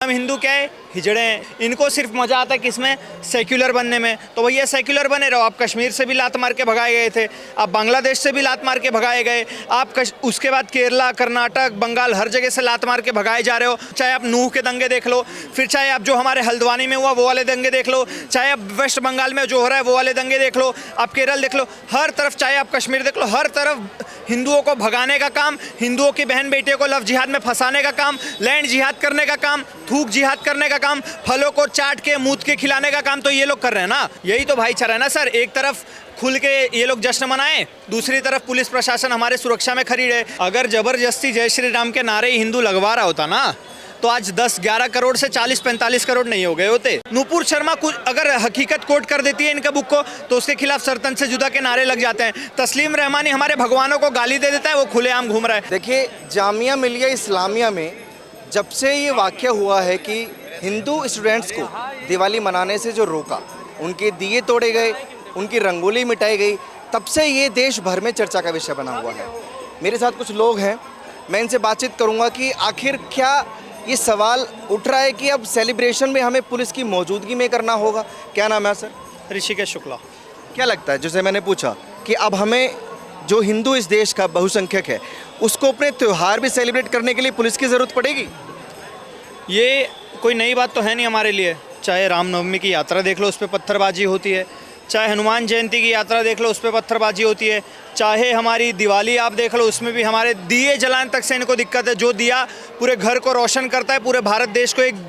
हम हिंदू क्या है, हिजड़े हैं। इनको सिर्फ मजा आता है किसमें, सेक्युलर बनने में। तो भैया सेक्युलर बने रहो। आप कश्मीर से भी लात मार के भगाए गए थे, आप बांग्लादेश से भी लात मार के भगाए गए, आप उसके बाद केरला, कर्नाटक, बंगाल, हर जगह से लात मार के भगाए जा रहे हो। चाहे आप नूह के दंगे देख लो, फिर चाहे आप जो हमारे हल्द्वानी में हुआ वो वाले दंगे देख लो, चाहे आप वेस्ट बंगाल में जो हो रहा है वो वाले दंगे देख लो, आप केरल देख लो, हर तरफ, चाहे आप कश्मीर देख लो, हर तरफ हिंदुओं को भगाने का काम, हिंदुओं की बहन बेटियों को लव जिहाद में फंसाने का काम, लैंड जिहाद करने का काम, थूक जिहाद करने का काम, फलों को चाट के मूत के खिलाने का काम तो ये लोग कर रहे हैं ना। यही तो भाईचारा है ना सर। एक तरफ खुल के ये लोग जश्न मनाएं, दूसरी तरफ पुलिस प्रशासन हमारे सुरक्षा में खड़ी रहे। अगर जबरदस्ती जय श्री राम के नारे हिंदू लगवा रहा होता ना तो आज 10-11 करोड़ से 40-45 करोड़ नहीं हो गए होते। नूपुर शर्मा कुछ अगर हकीकत कोट कर देती है इनका बुक को तो उसके खिलाफ सरतन से जुदा के नारे लग जाते हैं। तस्लीम रहमानी हमारे भगवानों को गाली दे देता है, वो खुलेआम घूम रहा है। देखिए, जामिया मिलिया इस्लामिया में जब से ये वाक़या हुआ है कि हिंदू स्टूडेंट्स को दिवाली मनाने से जो रोका, उनके दिए तोड़े गए, उनकी रंगोली मिटाई गई, तब से ये देश भर में चर्चा का विषय बना हुआ है। मेरे साथ कुछ लोग हैं, मैं इनसे बातचीत करूंगा कि आखिर क्या ये सवाल उठ रहा है कि अब सेलिब्रेशन में हमें पुलिस की मौजूदगी में करना होगा। क्या नाम है सर? ऋषिकेश शुक्ला। क्या लगता है, जैसे मैंने पूछा कि अब हमें जो हिंदू इस देश का बहुसंख्यक है उसको अपने त्यौहार भी सेलिब्रेट करने के लिए पुलिस की ज़रूरत पड़ेगी? ये कोई नई बात तो है नहीं हमारे लिए। चाहे रामनवमी की यात्रा देख लो, उस पर पत्थरबाजी होती है, चाहे हनुमान जयंती की यात्रा देख लो, उस पर पत्थरबाजी होती है, चाहे हमारी दिवाली आप देख लो, उसमें भी हमारे दिए जलाने तक से इनको दिक्कत है। जो दिया पूरे घर को रोशन करता है, पूरे भारत देश को एक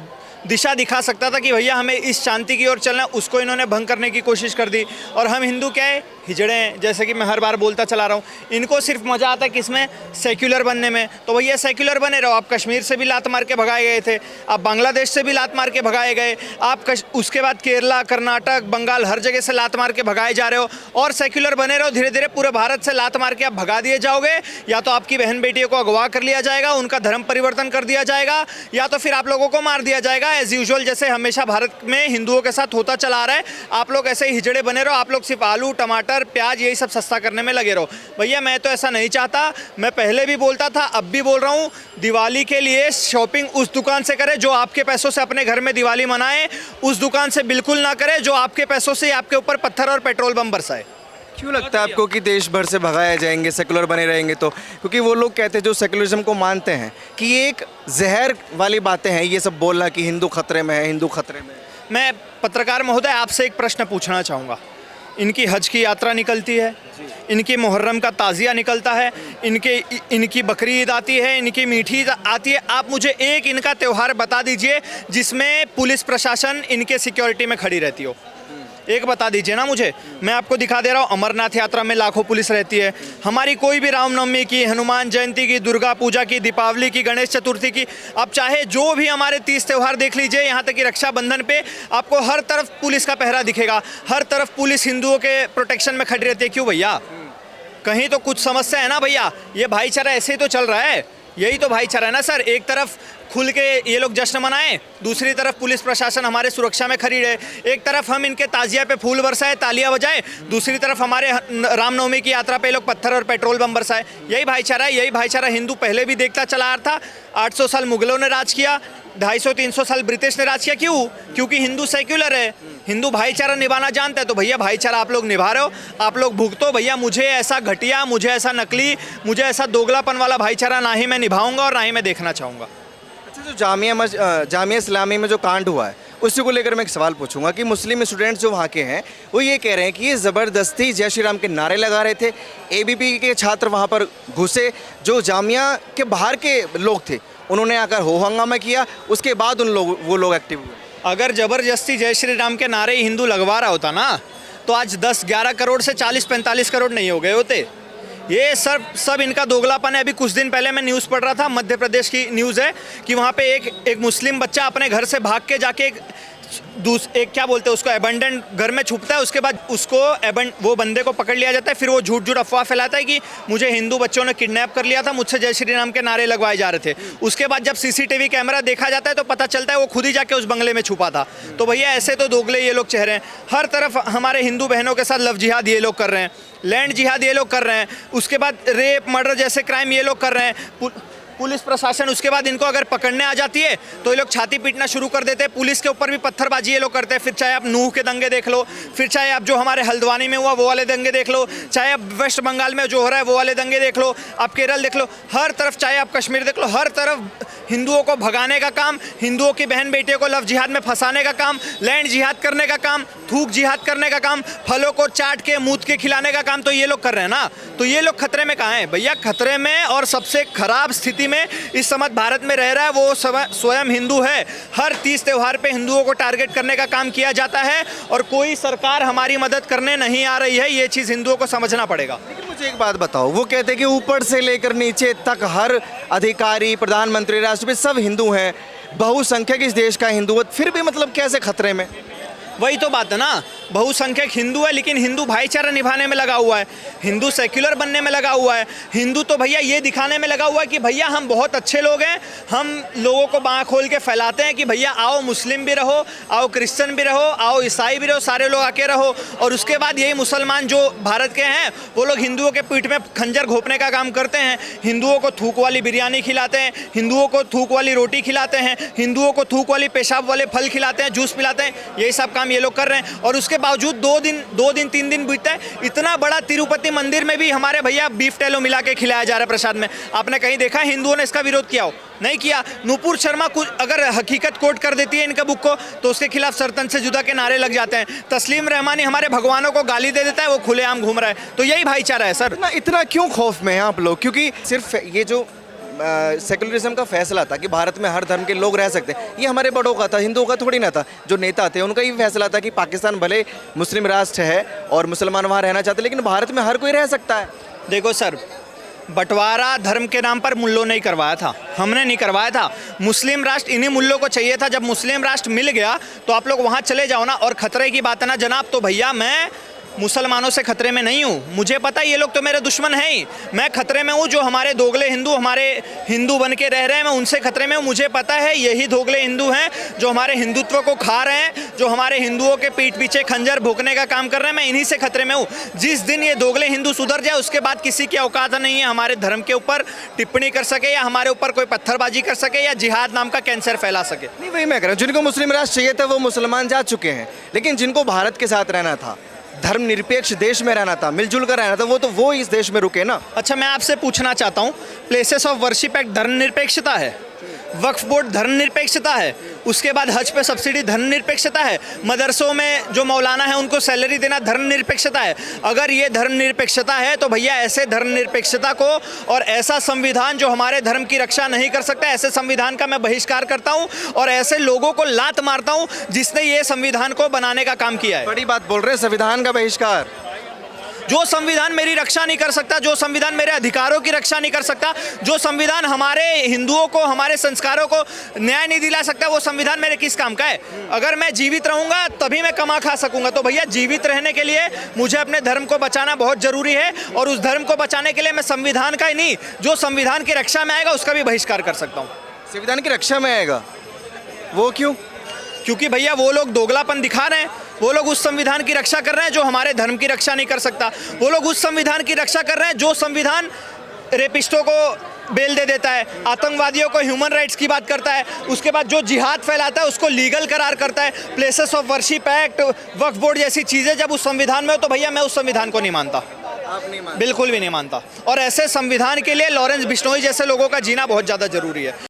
दिशा दिखा सकता था कि भैया हमें इस शांति की ओर चलना, उसको इन्होंने भंग करने की कोशिश कर दी। और हम हिंदू क्या है, हिजड़े हैं। जैसे कि मैं हर बार बोलता चला रहा हूँ, इनको सिर्फ मज़ा आता है किसमें, सेक्युलर बनने में। तो भैया सेक्युलर बने रहो। आप कश्मीर से भी लात मार के भगाए गए थे, आप बांग्लादेश से भी लात मार के भगाए गए, आप उसके बाद केरला, कर्नाटक, बंगाल, हर जगह से लात मार के भगाए जा रहे हो। और सेक्युलर बने रहो, धीरे धीरे पूरे भारत से लात मार के आप भगा दिए जाओगे। या तो आपकी बहन बेटियों को अगवा कर लिया जाएगा, उनका धर्म परिवर्तन कर दिया जाएगा, या तो फिर आप लोगों को मार दिया जाएगा एज यूजुअल, जैसे हमेशा भारत में हिंदुओं के साथ होता चला आ रहा है। आप लोग ऐसे ही हिजड़े बने रहो, आप लोग सिर्फ आलू, टमाटर, प्याज यही सब सस्ता करने में लगे रहो। भैया मैं तो ऐसा नहीं चाहता। मैं पहले भी बोलता था, अब भी बोल रहा हूँ, दिवाली के लिए शॉपिंग उस दुकान से करें जो आपके पैसों से अपने घर में दिवाली मनाए, उस दुकान से बिल्कुल ना करें जो आपके पैसों से आपके ऊपर पत्थर और पेट्रोल बम बरसाए। क्यों लगता है आपको कि देश भर से भगाए जाएंगे सेकुलर बने रहेंगे तो? क्योंकि वो लोग कहते हैं जो सेकुलरिज्म को मानते हैं कि ये एक जहर वाली बातें हैं, ये सब बोलना कि हिंदू खतरे में है, हिंदू खतरे में है। मैं पत्रकार महोदय आपसे एक प्रश्न पूछना चाहूँगा। इनकी हज की यात्रा निकलती है, इनकी मुहर्रम का ताज़िया निकलता है, इनकी बकरी ईद आती है, इनकी मीठी ईद आती है। आप मुझे एक इनका त्यौहार बता दीजिए जिसमें पुलिस प्रशासन इनके सिक्योरिटी में खड़ी रहती हो। एक बता दीजिए ना मुझे। मैं आपको दिखा दे रहा हूँ, अमरनाथ यात्रा में लाखों पुलिस रहती है। हमारी कोई भी रामनवमी की, हनुमान जयंती की, दुर्गा पूजा की, दीपावली की, गणेश चतुर्थी की, आप चाहे जो भी हमारे 30 त्यौहार देख लीजिए, यहाँ तक कि रक्षाबंधन पे आपको हर तरफ पुलिस का पहरा दिखेगा, हर तरफ पुलिस हिंदुओं के प्रोटेक्शन में खड़ी रहती है। क्यों भैया? कहीं तो कुछ समस्या है ना भैया। ये भाईचारा ऐसे ही तो चल रहा है, यही तो भाईचारा है ना सर। एक तरफ खुल के ये लोग जश्न मनाएं, दूसरी तरफ पुलिस प्रशासन हमारे सुरक्षा में खड़ी रहे। एक तरफ हम इनके ताजिया पे फूल बरसाए, तालियां बजाएं, दूसरी तरफ हमारे रामनवमी की यात्रा पे लोग पत्थर और पेट्रोल बम बरसाए। यही भाईचारा है, यही भाईचारा हिंदू पहले भी देखता चला आ रहा था। 800 साल मुगलों ने राज किया, 250-300 साल ब्रिटिश ने राज किया। क्यों? क्योंकि हिंदू सेक्युलर है, हिंदू भाईचारा निभाना जानता है। तो भैया भाईचारा आप लोग निभा रहे हो, आप लोग भुगतो। भैया मुझे ऐसा घटिया, मुझे ऐसा नकली, मुझे ऐसा दोगलापन वाला भाईचारा ना ही मैं निभाऊंगा और ना ही मैं देखना चाहूँगा। अच्छा, जो जामिया इस्लामिया में जो कांड हुआ है उसी को लेकर मैं एक सवाल पूछूंगा कि मुस्लिम स्टूडेंट्स जो वहाँ के हैं वो ये कह रहे हैं कि ये ज़बरदस्ती जय श्री राम के नारे लगा रहे थे। एबीपी के छात्र वहाँ पर घुसे, जो जामिया के बाहर के लोग थे उन्होंने आकर हो हंगामा किया, उसके बाद वो लोग एक्टिव हुए। अगर ज़बरदस्ती जय श्री राम के नारे हिंदू लगवा रहा होता ना तो आज 10-11 करोड़ से 40-45 करोड़ नहीं हो गए होते। ये सब इनका दोगलापन है। अभी कुछ दिन पहले मैं न्यूज़ पढ़ रहा था, मध्य प्रदेश की न्यूज़ है कि वहाँ पे एक मुस्लिम बच्चा अपने घर से भाग के जाके एक क्या बोलते हैं उसको, एबंडेंट घर में छुपता है। उसके बाद उसको वो बंदे को पकड़ लिया जाता है, फिर वो झूठ अफवाह फैलाता है कि मुझे हिंदू बच्चों ने किडनैप कर लिया था, मुझसे जय श्री राम के नारे लगवाए जा रहे थे। उसके बाद जब सीसीटीवी कैमरा देखा जाता है तो पता चलता है वो खुद ही जाके उस बंगले में छुपा था। तो भैया ऐसे तो दोगले ये लोग चेहरे हैं। हर तरफ हमारे हिंदू बहनों के साथ लव जिहाद ये लोग कर रहे हैं, लैंड जिहाद ये लोग कर रहे हैं, उसके बाद रेप, मर्डर जैसे क्राइम ये लोग कर रहे हैं। पुलिस प्रशासन उसके बाद इनको अगर पकड़ने आ जाती है तो ये लोग छाती पीटना शुरू कर देते हैं। पुलिस के ऊपर भी पत्थरबाजी ये लोग करते हैं। फिर चाहे आप नूह के दंगे देख लो, फिर चाहे आप जो हमारे हल्द्वानी में हुआ वो वाले दंगे देख लो, चाहे आप वेस्ट बंगाल में जो हो रहा है वो वाले दंगे देख लो, आप केरल देख लो, हर तरफ, चाहे आप कश्मीर देख लो, हर तरफ हिंदुओं को भगाने का काम, हिंदुओं की बहन बेटियों को लव जिहाद में फंसाने का काम, लैंड जिहाद करने का काम, थूक जिहाद करने का काम, फलों को चाट के मूत के खिलाने का काम तो ये लोग कर रहे हैं ना। तो ये लोग खतरे में कहाँ हैं भैया? खतरे में और सबसे खराब स्थिति में इस समय भारत में रह रहा है वो स्वयं हिंदू है। हर 30 त्योहार पे हिंदुओं को टारगेट करने का काम किया जाता है और कोई सरकार हमारी मदद करने नहीं आ रही है। ये चीज़ हिंदुओं को समझना पड़ेगा। लेकिन मुझे एक बात बताओ, वो कहते हैं कि ऊपर से लेकर नीचे तक हर अधिकारी, प्रधानमंत्री, राष्ट्रपति सब हिंदू हैं, बहुसंख्यक इस देश का हिंदू, फिर भी मतलब कैसे खतरे में? वही तो बात है ना, बहुसंख्यक हिंदू है लेकिन हिंदू भाईचारा निभाने में लगा हुआ है, हिंदू सेक्युलर बनने में लगा हुआ है। हिंदू तो भैया ये दिखाने में लगा हुआ है कि भैया हम बहुत अच्छे लोग हैं, हम लोगों को बाँह खोल के फैलाते हैं कि भैया आओ मुस्लिम भी रहो, आओ क्रिश्चियन भी रहो, आओ ईसाई भी रहो, सारे लोग आके रहो। और उसके बाद यही मुसलमान जो भारत के हैं वो लोग हिंदुओं के पीठ में खंजर घोंपने का काम करते हैं, हिंदुओं को थूक वाली बिरयानी खिलाते हैं, हिंदुओं को थूक वाली रोटी खिलाते हैं, हिंदुओं को थूक वाली पेशाब वाले फल खिलाते हैं, जूस पिलाते हैं, यही सब काम ये लोग कर रहे हैं। और उसके बावजूद 2 दिन 3 दिन बीतता है, इतना बड़ा तिरुपति मंदिर में भी हमारे भैया बीफ टेलो मिला के खिलाया जा रहा है प्रसाद में। आपने कहीं देखा हिंदुओं ने इसका विरोध किया हो? नहीं किया। नूपुर शर्मा कुछ अगर हकीकत कोट कर देती है इनके बुक को तो उसके खिलाफ सरतन से जुदा के नारे लग जाते हैं। तस्लीम रहमानी हमारे भगवानों को गाली दे देता है, वो खुलेआम घूम रहा है। तो यही भाईचारा है सर। इतना क्यों खौफ में हैं आप लोग? क्योंकि सिर्फ ये जो सेकुलरिज्म का फैसला था कि भारत में हर धर्म के लोग रह सकते हैं, ये हमारे बड़ों का था, हिंदुओं का थोड़ी ना था। जो नेता थे उनका ये फैसला था कि पाकिस्तान भले मुस्लिम राष्ट्र है और मुसलमान वहाँ रहना चाहते, लेकिन भारत में हर कोई रह सकता है। देखो सर, बंटवारा धर्म के नाम पर मुल्लों ने करवाया था, हमने नहीं करवाया था। मुस्लिम राष्ट्र इन्हीं मुल्लों को चाहिए था। जब मुस्लिम राष्ट्र मिल गया तो आप लोग वहाँ चले जाओ ना। और खतरे की बात है ना जनाब, तो भैया मैं मुसलमानों से खतरे में नहीं हूँ। मुझे पता है ये लोग तो मेरे दुश्मन हैं ही। मैं खतरे में हूँ जो हमारे दोगले हिंदू, हमारे हिंदू बन के रह रहे हैं, मैं उनसे खतरे में हूँ। मुझे पता है यही दोगले हिंदू हैं जो हमारे हिंदुत्व को खा रहे हैं, जो हमारे हिंदुओं के पीठ पीछे खंजर भोंकने का काम कर रहे हैं। मैं इन्हीं से खतरे में हूँ। जिस दिन ये दोगले हिंदू सुधर जाए उसके बाद किसी की औकात नहीं है हमारे धर्म के ऊपर टिप्पणी कर सके या हमारे ऊपर कोई पत्थरबाजी कर सके या जिहाद नाम का कैंसर फैला सके। नहीं, वही मैं कह रहा हूँ, जिनको मुस्लिम राष्ट्र चाहिए था वो मुसलमान जा चुके हैं, लेकिन जिनको भारत के साथ रहना था, धर्मनिरपेक्ष देश में रहना था, मिलजुल कर रहना था, वो इस देश में रुके ना। अच्छा, मैं आपसे पूछना चाहता हूँ, प्लेसेस ऑफ वर्शिप एक्ट धर्मनिरपेक्षता है, वक्फ बोर्ड धर्मनिरपेक्षता है, उसके बाद हज पे सब्सिडी धर्मनिरपेक्षता है, मदरसों में जो मौलाना है उनको सैलरी देना धर्मनिरपेक्षता है। अगर ये धर्मनिरपेक्षता है तो भैया ऐसे धर्मनिरपेक्षता को और ऐसा संविधान जो हमारे धर्म की रक्षा नहीं कर सकता, ऐसे संविधान का मैं बहिष्कार करता हूँ और ऐसे लोगों को लात मारता हूँ जिसने ये संविधान को बनाने का काम किया है। बड़ी बात बोल रहे हैं, संविधान का बहिष्कार। जो संविधान मेरी रक्षा नहीं कर सकता, जो संविधान मेरे अधिकारों की रक्षा नहीं कर सकता, जो संविधान हमारे हिंदुओं को, हमारे संस्कारों को न्याय नहीं दिला सकता, वो संविधान मेरे किस काम का है? अगर मैं जीवित रहूंगा तभी मैं कमा खा सकूंगा। तो भैया जीवित रहने के लिए मुझे अपने धर्म को बचाना बहुत जरूरी है और उस धर्म को बचाने के लिए मैं संविधान का ही नहीं, जो संविधान की रक्षा में आएगा उसका भी बहिष्कार कर सकता हूँ। संविधान की रक्षा में आएगा? वो क्यों? क्योंकि भैया वो लोग दोगलापन दिखा रहे हैं। वो लोग उस संविधान की रक्षा कर रहे हैं जो हमारे धर्म की रक्षा नहीं कर सकता। वो लोग उस संविधान की रक्षा कर रहे हैं जो संविधान रेपिस्टों को बेल दे देता है, आतंकवादियों को ह्यूमन राइट्स की बात करता है, उसके बाद जो जिहाद फैलाता है उसको लीगल करार करता है। Places of worship act, Waqf board जैसी चीज़ें जब उस संविधान में हो तो भैया मैं उस संविधान को नहीं मानता। आप नहीं मानते? बिल्कुल भी नहीं मानता। और ऐसे संविधान के लिए लॉरेंस बिश्नोई जैसे लोगों का जीना बहुत ज़्यादा जरूरी है।